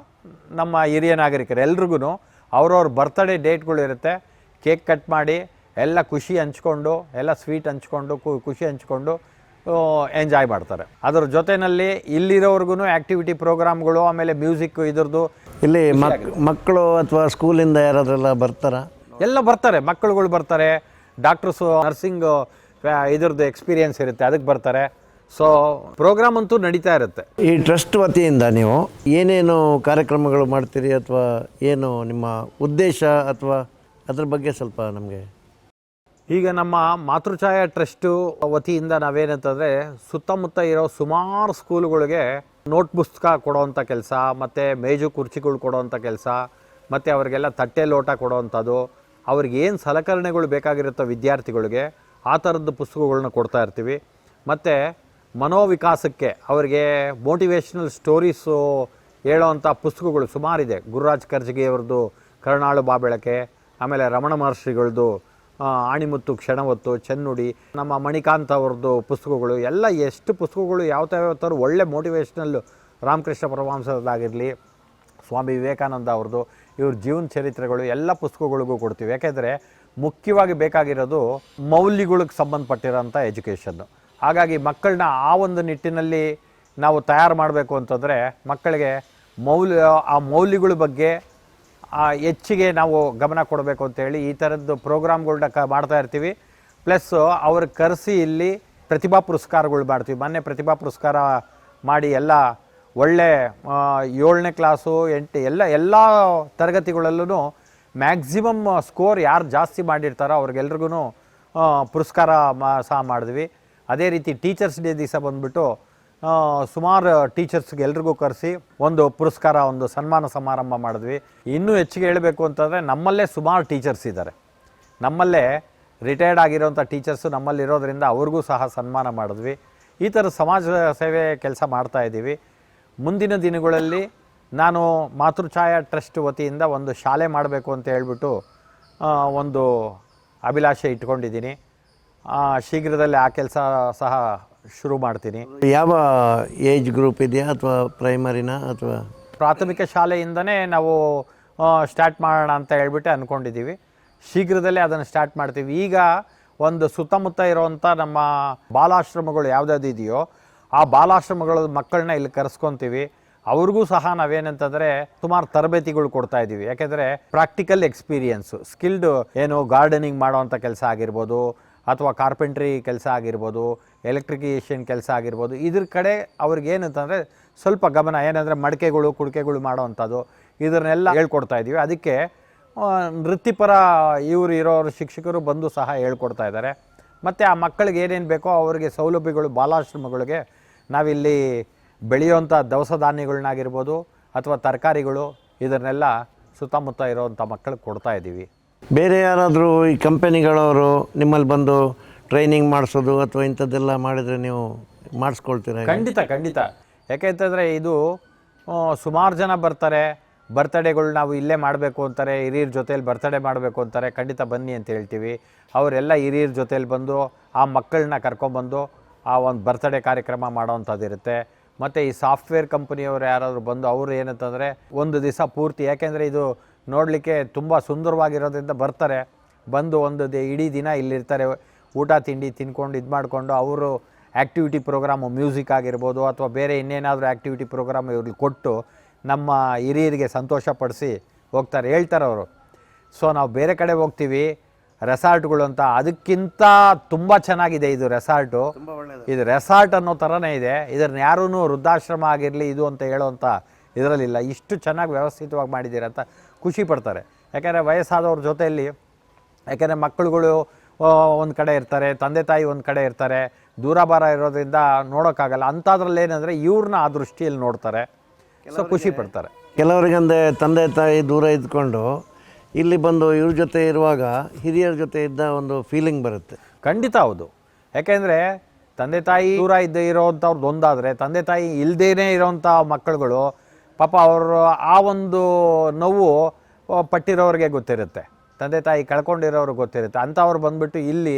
ನಮ್ಮ ಹಿರಿಯ ನಾಗರಿಕರು ಎಲ್ರಿಗೂ ಅವ್ರವ್ರ ಬರ್ತಡೇ ಡೇಟ್ಗಳಿರುತ್ತೆ. ಕೇಕ್ ಕಟ್ ಮಾಡಿ ಎಲ್ಲ ಖುಷಿ ಹಂಚ್ಕೊಂಡು, ಎಲ್ಲ ಸ್ವೀಟ್ ಹಂಚ್ಕೊಂಡು ಖುಷಿ ಹಂಚ್ಕೊಂಡು ಎಂಜಾಯ್ ಮಾಡ್ತಾರೆ. ಅದರ ಜೊತೆಯಲ್ಲಿ ಇಲ್ಲಿರೋರ್ಗು ಆ್ಯಕ್ಟಿವಿಟಿ ಪ್ರೋಗ್ರಾಮ್ಗಳು, ಆಮೇಲೆ ಮ್ಯೂಸಿಕ್ಕು ಇದ್ರದ್ದು.
ಇಲ್ಲಿ ಮಕ್ಕಳು ಅಥವಾ ಸ್ಕೂಲಿಂದ ಯಾರಾದ್ರೆಲ್ಲ ಬರ್ತಾರಾ?
ಎಲ್ಲ ಬರ್ತಾರೆ, ಮಕ್ಕಳುಗಳು ಬರ್ತಾರೆ, ಡಾಕ್ಟರ್ಸು ನರ್ಸಿಂಗ್ ಇದ್ರದ್ದು ಎಕ್ಸ್ಪೀರಿಯೆನ್ಸ್ ಇರುತ್ತೆ ಅದಕ್ಕೆ ಬರ್ತಾರೆ. ಸೊ ಪ್ರೋಗ್ರಾಮ್ ಅಂತೂ ನಡೀತಾ ಇರುತ್ತೆ.
ಈ ಟ್ರಸ್ಟ್ ವತಿಯಿಂದ ನೀವು ಏನೇನು ಕಾರ್ಯಕ್ರಮಗಳು ಮಾಡ್ತೀರಿ ಅಥವಾ ಏನು ನಿಮ್ಮ ಉದ್ದೇಶ ಅಥವಾ ಅದ್ರ ಬಗ್ಗೆ ಸ್ವಲ್ಪ ನಮಗೆ.
ಈಗ ನಮ್ಮ ಮಾತೃಛಾಯಾ ಟ್ರಸ್ಟು ವತಿಯಿಂದ ನಾವೇನಂತಂದರೆ ಸುತ್ತಮುತ್ತ ಇರೋ ಸುಮಾರು ಸ್ಕೂಲುಗಳಿಗೆ ನೋಟ್ ಪುಸ್ತಕ ಕೊಡೋವಂಥ ಕೆಲಸ, ಮತ್ತು ಮೇಜು ಕುರ್ಚಿಗಳು ಕೊಡೋವಂಥ ಕೆಲಸ, ಮತ್ತು ಅವರಿಗೆಲ್ಲ ತಟ್ಟೆ ಲೋಟ ಕೊಡೋವಂಥದ್ದು, ಅವ್ರಿಗೆ ಏನು ಸಲಕರಣೆಗಳು ಬೇಕಾಗಿರುತ್ತೋ ವಿದ್ಯಾರ್ಥಿಗಳಿಗೆ ಆ ಥರದ್ದು ಪುಸ್ತಕಗಳನ್ನ ಕೊಡ್ತಾ ಇರ್ತೀವಿ. ಮತ್ತು ಮನೋವಿಕಾಸಕ್ಕೆ ಅವರಿಗೆ ಮೋಟಿವೇಶ್ನಲ್ ಸ್ಟೋರೀಸು ಹೇಳೋವಂಥ ಪುಸ್ತಕಗಳು ಸುಮಾರಿದೆ. ಗುರುರಾಜ್ ಕರ್ಜಗಿ ಅವ್ರದ್ದು ಕರುಣಾಳು ಬಾಬೆಳಕೆ, ಆಮೇಲೆ ರಮಣ ಮಹರ್ಷಿಗಳದ್ದು ಆಣಿಮುತ್ತು ಕ್ಷಣವತ್ತು, ಚೆನ್ನುಡಿ, ನಮ್ಮ ಮಣಿಕಾಂತ್ ಅವ್ರದ್ದು ಪುಸ್ತಕಗಳು ಎಲ್ಲ ಎಷ್ಟು ಪುಸ್ತಕಗಳು ಯಾವ ಥರ ಒಳ್ಳೆ ಮೋಟಿವೇಶ್ನಲ್ಲು, ರಾಮಕೃಷ್ಣ ಪರಮಹಂಸರದ್ದಾಗಿರಲಿ, ಸ್ವಾಮಿ ವಿವೇಕಾನಂದ ಅವ್ರದ್ದು, ಇವ್ರ ಜೀವನ ಚರಿತ್ರೆಗಳು ಎಲ್ಲ ಪುಸ್ತಕಗಳಿಗೂ ಕೊಡ್ತೀವಿ. ಯಾಕೆಂದರೆ ಮುಖ್ಯವಾಗಿ ಬೇಕಾಗಿರೋದು ಮೌಲ್ಯಗಳಿಗೆ ಸಂಬಂಧಪಟ್ಟಿರೋಂಥ ಎಜುಕೇಷನ್ನು. ಹಾಗಾಗಿ ಮಕ್ಕಳನ್ನ ಆ ಒಂದು ನಿಟ್ಟಿನಲ್ಲಿ ನಾವು ತಯಾರು ಮಾಡಬೇಕು ಅಂತಂದರೆ ಮಕ್ಕಳಿಗೆ ಆ ಮೌಲ್ಯಗಳ ಬಗ್ಗೆ ಹೆಚ್ಚಿಗೆ ನಾವು ಗಮನ ಕೊಡಬೇಕು ಅಂತೇಳಿ ಈ ಥರದ್ದು ಪ್ರೋಗ್ರಾಮ್ಗಳ್ನ ಮಾಡ್ತಾ ಇರ್ತೀವಿ. ಪ್ಲಸ್ ಅವ್ರಿಗೆ ಕರೆಸಿ ಇಲ್ಲಿ ಪ್ರತಿಭಾ ಪುರಸ್ಕಾರಗಳು ಮಾಡ್ತೀವಿ. ಮೊನ್ನೆ ಪ್ರತಿಭಾ ಪುರಸ್ಕಾರ ಮಾಡಿ ಎಲ್ಲ ಒಳ್ಳೆ 7ನೇ ಕ್ಲಾಸು 8 ಎಲ್ಲ ತರಗತಿಗಳಲ್ಲೂ ಮ್ಯಾಕ್ಸಿಮಮ್ ಸ್ಕೋರ್ ಯಾರು ಜಾಸ್ತಿ ಮಾಡಿರ್ತಾರೋ ಅವ್ರಿಗೆಲ್ರಿಗೂ ಪುರಸ್ಕಾರ ಸಹ ಮಾಡಿದ್ವಿ. ಅದೇ ರೀತಿ ಟೀಚರ್ಸ್ ಡೇ ದಿವಸ ಬಂದುಬಿಟ್ಟು ಸುಮಾರು ಟೀಚರ್ಸ್ಗೆ ಎಲ್ರಿಗೂ ಕರೆಸಿ ಒಂದು ಪುರಸ್ಕಾರ, ಒಂದು ಸನ್ಮಾನ ಸಮಾರಂಭ ಮಾಡಿದ್ವಿ. ಇನ್ನೂ ಹೆಚ್ಚಿಗೆ ಹೇಳಬೇಕು ಅಂತಂದರೆ ನಮ್ಮಲ್ಲೇ ಸುಮಾರು ಟೀಚರ್ಸ್ ಇದ್ದಾರೆ. ನಮ್ಮಲ್ಲೇ ರಿಟೈರ್ಡ್ ಆಗಿರೋಂಥ ಟೀಚರ್ಸು ನಮ್ಮಲ್ಲಿರೋದ್ರಿಂದ ಅವ್ರಿಗೂ ಸಹ ಸನ್ಮಾನ ಮಾಡಿದ್ವಿ. ಈ ಥರ ಸಮಾಜ ಸೇವೆ ಕೆಲಸ ಮಾಡ್ತಾಯಿದ್ದೀವಿ. ಮುಂದಿನ ದಿನಗಳಲ್ಲಿ ನಾನು ಮಾತೃಛಾಯಾ ಟ್ರಸ್ಟ್ ವತಿಯಿಂದ ಒಂದು ಶಾಲೆ ಮಾಡಬೇಕು ಅಂತ ಹೇಳ್ಬಿಟ್ಟು ಒಂದು ಅಭಿಲಾಷೆ ಇಟ್ಕೊಂಡಿದ್ದೀನಿ. ಶೀಘ್ರದಲ್ಲೇ ಆ ಕೆಲಸ ಸಹ ಶುರು ಮಾಡ್ತೀನಿ.
ಯಾವ ಏಜ್ ಗ್ರೂಪ್ ಇದೆಯಾ ಅಥವಾ ಪ್ರೈಮರಿನ ಅಥವಾ?
ಪ್ರಾಥಮಿಕ ಶಾಲೆಯಿಂದನೇ ನಾವು ಸ್ಟಾರ್ಟ್ ಮಾಡೋಣ ಅಂತ ಹೇಳ್ಬಿಟ್ಟು ಅಂದ್ಕೊಂಡಿದ್ದೀವಿ. ಶೀಘ್ರದಲ್ಲೇ ಅದನ್ನು ಸ್ಟಾರ್ಟ್ ಮಾಡ್ತೀವಿ. ಈಗ ಒಂದು ಸುತ್ತಮುತ್ತ ಇರೋವಂಥ ನಮ್ಮ ಬಾಲಾಶ್ರಮಗಳು ಯಾವುದಾದ್ರು ಇದೆಯೋ ಆ ಬಾಲಾಶ್ರಮಗಳ ಮಕ್ಕಳನ್ನ ಇಲ್ಲಿ ಕರೆಸ್ಕೊತೀವಿ. ಅವ್ರಿಗೂ ಸಹ ನಾವೇನಂತಂದರೆ ಸುಮಾರು ತರಬೇತಿಗಳು ಕೊಡ್ತಾಯಿದ್ದೀವಿ. ಯಾಕೆಂದರೆ ಪ್ರಾಕ್ಟಿಕಲ್ ಎಕ್ಸ್ಪೀರಿಯನ್ಸು, ಸ್ಕಿಲ್ಡ್ ಏನು ಗಾರ್ಡನಿಂಗ್ ಮಾಡೋವಂಥ ಕೆಲಸ ಆಗಿರ್ಬೋದು, ಅಥವಾ ಕಾರ್ಪೆಂಟ್ರಿ ಕೆಲಸ ಆಗಿರ್ಬೋದು, ಎಲೆಕ್ಟ್ರಿಕೇಷನ್ ಕೆಲಸ ಆಗಿರ್ಬೋದು, ಇದ್ರ ಕಡೆ ಅವ್ರಿಗೇನಂತಂದರೆ ಸ್ವಲ್ಪ ಗಮನ, ಏನಂದರೆ ಮಡಿಕೆಗಳು ಕುಡಿಕೆಗಳು ಮಾಡೋವಂಥದ್ದು ಇದನ್ನೆಲ್ಲ ಹೇಳ್ಕೊಡ್ತಾಯಿದ್ದೀವಿ. ಅದಕ್ಕೆ ವೃತ್ತಿಪರ ಇರೋರು ಶಿಕ್ಷಕರು ಬಂದು ಸಹ ಹೇಳ್ಕೊಡ್ತಾ ಇದ್ದಾರೆ. ಮತ್ತು ಆ ಮಕ್ಕಳಿಗೆ ಏನೇನು ಬೇಕೋ ಅವರಿಗೆ ಸೌಲಭ್ಯಗಳು ಬಾಲಾಶ್ರಮಗಳಿಗೆ ನಾವಿಲ್ಲಿ ಬೆಳೆಯುವಂಥ ದವಸ ಧಾನ್ಯಗಳನ್ನಾಗಿರ್ಬೋದು ಅಥವಾ ತರಕಾರಿಗಳು ಇದನ್ನೆಲ್ಲ ಸುತ್ತಮುತ್ತ ಇರೋವಂಥ ಮಕ್ಕಳಿಗೆ ಕೊಡ್ತಾಯಿದ್ದೀವಿ.
ಬೇರೆ ಯಾರಾದರೂ ಈ ಕಂಪೆನಿಗಳವರು ನಿಮ್ಮಲ್ಲಿ ಬಂದು ಟ್ರೈನಿಂಗ್ ಮಾಡಿಸೋದು ಅಥವಾ ಇಂಥದ್ದೆಲ್ಲ ಮಾಡಿದರೆ ನೀವು ಮಾಡಿಸ್ಕೊಳ್ತೀರಾ?
ಖಂಡಿತ. ಯಾಕೆಂತಂದರೆ ಇದು ಸುಮಾರು ಜನ ಬರ್ತಾರೆ, ಬರ್ತಡೇಗಳು ನಾವು ಇಲ್ಲೇ ಮಾಡಬೇಕು ಅಂತಾರೆ, ಹಿರಿಯರ ಜೊತೇಲಿ ಬರ್ತಡೇ ಮಾಡಬೇಕು ಅಂತಾರೆ. ಖಂಡಿತ ಬನ್ನಿ ಅಂತ ಹೇಳ್ತೀವಿ. ಅವರೆಲ್ಲ ಹಿರಿಯರ ಜೊತೇಲಿ ಬಂದು ಆ ಮಕ್ಕಳನ್ನ ಕರ್ಕೊಂಬಂದು ಆ ಒಂದು ಬರ್ತಡೇ ಕಾರ್ಯಕ್ರಮ ಮಾಡೋವಂಥದ್ದು ಇರುತ್ತೆ. ಮತ್ತು ಈ ಸಾಫ್ಟ್ವೇರ್ ಕಂಪ್ನಿಯವರು ಯಾರಾದರೂ ಬಂದು ಅವರು ಏನಂತಂದರೆ ಒಂದು ದಿವಸ ಪೂರ್ತಿ, ಯಾಕೆಂದರೆ ಇದು ನೋಡಲಿಕ್ಕೆ ತುಂಬ ಸುಂದರವಾಗಿರೋದ್ರಿಂದ ಬರ್ತಾರೆ. ಬಂದು ಒಂದು ಇಡೀ ದಿನ ಇಲ್ಲಿರ್ತಾರೆ, ಊಟ ತಿಂಡಿ ತಿನ್ಕೊಂಡು ಇದು ಮಾಡಿಕೊಂಡು ಅವರು ಆ್ಯಕ್ಟಿವಿಟಿ ಪ್ರೋಗ್ರಾಮು, ಮ್ಯೂಸಿಕ್ ಆಗಿರ್ಬೋದು ಅಥವಾ ಬೇರೆ ಇನ್ನೇನಾದರೂ ಆ್ಯಕ್ಟಿವಿಟಿ ಪ್ರೋಗ್ರಾಮ್ ಇವ್ರಿಗೆ ಕೊಟ್ಟು ನಮ್ಮ ಹಿರಿಯರಿಗೆ ಸಂತೋಷಪಡಿಸಿ ಹೋಗ್ತಾರೆ. ಹೇಳ್ತಾರೆ ಅವರು, ಸೊ ನಾವು ಬೇರೆ ಕಡೆ ಹೋಗ್ತೀವಿ ರೆಸಾರ್ಟ್ಗಳು ಅಂತ, ಅದಕ್ಕಿಂತ ತುಂಬ ಚೆನ್ನಾಗಿದೆ ಇದು ರೆಸಾರ್ಟು. ಇದು ರೆಸಾರ್ಟ್ ಅನ್ನೋ ಥರನೇ ಇದೆ. ಇದನ್ನು ಯಾರೂ ವೃದ್ಧಾಶ್ರಮ ಆಗಿರಲಿ ಇದು ಅಂತ ಹೇಳೋವಂಥ ಇದರಲ್ಲಿಲ್ಲ. ಇಷ್ಟು ಚೆನ್ನಾಗಿ ವ್ಯವಸ್ಥಿತವಾಗಿ ಮಾಡಿದ್ದೀರ ಅಂತ ಖುಷಿ ಪಡ್ತಾರೆ. ಯಾಕೆಂದರೆ ವಯಸ್ಸಾದವ್ರ ಜೊತೆಯಲ್ಲಿ, ಯಾಕೆಂದರೆ ಮಕ್ಕಳುಗಳು ಒಂದು ಕಡೆ ಇರ್ತಾರೆ, ತಂದೆ ತಾಯಿ ಒಂದು ಕಡೆ ಇರ್ತಾರೆ, ದೂರ ಬಾರ ಇರೋದ್ರಿಂದ ನೋಡೋಕ್ಕಾಗಲ್ಲ. ಅಂಥದ್ರಲ್ಲಿ ಏನಂದರೆ ಇವ್ರನ್ನ ಆ ದೃಷ್ಟಿಯಲ್ಲಿ ನೋಡ್ತಾರೆ, ಸೊ ಖುಷಿ ಪಡ್ತಾರೆ.
ಕೆಲವರಿಗಂದರೆ ತಂದೆ ತಾಯಿ ದೂರ ಇದ್ಕೊಂಡು ಇಲ್ಲಿ ಬಂದು ಇವ್ರ ಜೊತೆ ಇರುವಾಗ ಹಿರಿಯರ ಜೊತೆ ಇದ್ದ ಒಂದು ಫೀಲಿಂಗ್ ಬರುತ್ತೆ.
ಖಂಡಿತ ಹೌದು. ಯಾಕೆಂದರೆ ತಂದೆ ತಾಯಿ ದೂರ ಇರೋವಂಥವ್ರದ್ದು ಒಂದಾದರೆ, ತಂದೆ ತಾಯಿ ಇಲ್ಲದೇ ಇರೋವಂಥ ಮಕ್ಕಳುಗಳು ಪಾಪ ಅವರು ಆ ಒಂದು ನೋವು ಪಟ್ಟಿರೋರಿಗೆ ಗೊತ್ತಿರುತ್ತೆ, ತಂದೆ ತಾಯಿ ಕಳ್ಕೊಂಡಿರೋರಿಗೆ ಗೊತ್ತಿರುತ್ತೆ. ಅಂಥವ್ರು ಬಂದುಬಿಟ್ಟು ಇಲ್ಲಿ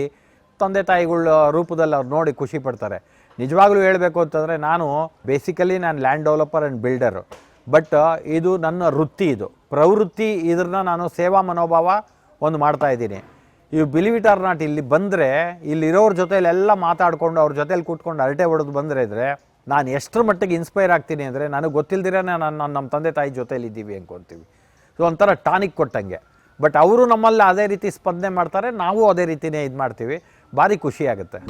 ತಂದೆ ತಾಯಿಗಳ ರೂಪದಲ್ಲಿ ಅವ್ರು ನೋಡಿ ಖುಷಿ ಪಡ್ತಾರೆ. ನಿಜವಾಗ್ಲೂ ಹೇಳಬೇಕು ಅಂತಂದರೆ ನಾನು land developer and builder, but ಇದು ನನ್ನ ವೃತ್ತಿ, ಇದು ಪ್ರವೃತ್ತಿ. ಇದನ್ನ ನಾನು ಸೇವಾ ಮನೋಭಾವ ಒಂದು ಮಾಡ್ತಾಯಿದ್ದೀನಿ. ಇವು ಬಿಲೀವ್ ಇಟ್ ಆರ್ ನಾಟ್, ಇಲ್ಲಿ ಬಂದರೆ ಇಲ್ಲಿರೋರ ಜೊತೆಲಿ ಎಲ್ಲ ಮಾತಾಡಿಕೊಂಡು ಅವ್ರ ಜೊತೇಲಿ ಕೂತ್ಕೊಂಡು ಅರಟೆ ಹೊಡೆದು ಬಂದರೆ ಇದ್ದರೆ ನಾನು ಎಷ್ಟರ ಮಟ್ಟಿಗೆ ಇನ್ಸ್ಪೈರ್ ಆಗ್ತೀನಿ ಅಂದರೆ ನನಗೆ ಗೊತ್ತಿಲ್ದಿರೇ ನಾನು ನಮ್ಮ ತಂದೆ ತಾಯಿ ಜೊತೇಲಿ ಇದ್ದೀವಿ ಅಂದ್ಕೊತೀವಿ. ಸೊ ಒಂಥರ ಟಾನಿಕ್ ಕೊಟ್ಟಂಗೆ. ಬಟ್ ಅವರು ನಮ್ಮಲ್ಲಿ ಅದೇ ರೀತಿ ಸ್ಪಂದನೆ ಮಾಡ್ತಾರೆ, ನಾವು ಅದೇ ರೀತಿಯೇ ಇದು ಮಾಡ್ತೀವಿ. ಭಾರಿ ಖುಷಿಯಾಗುತ್ತೆ.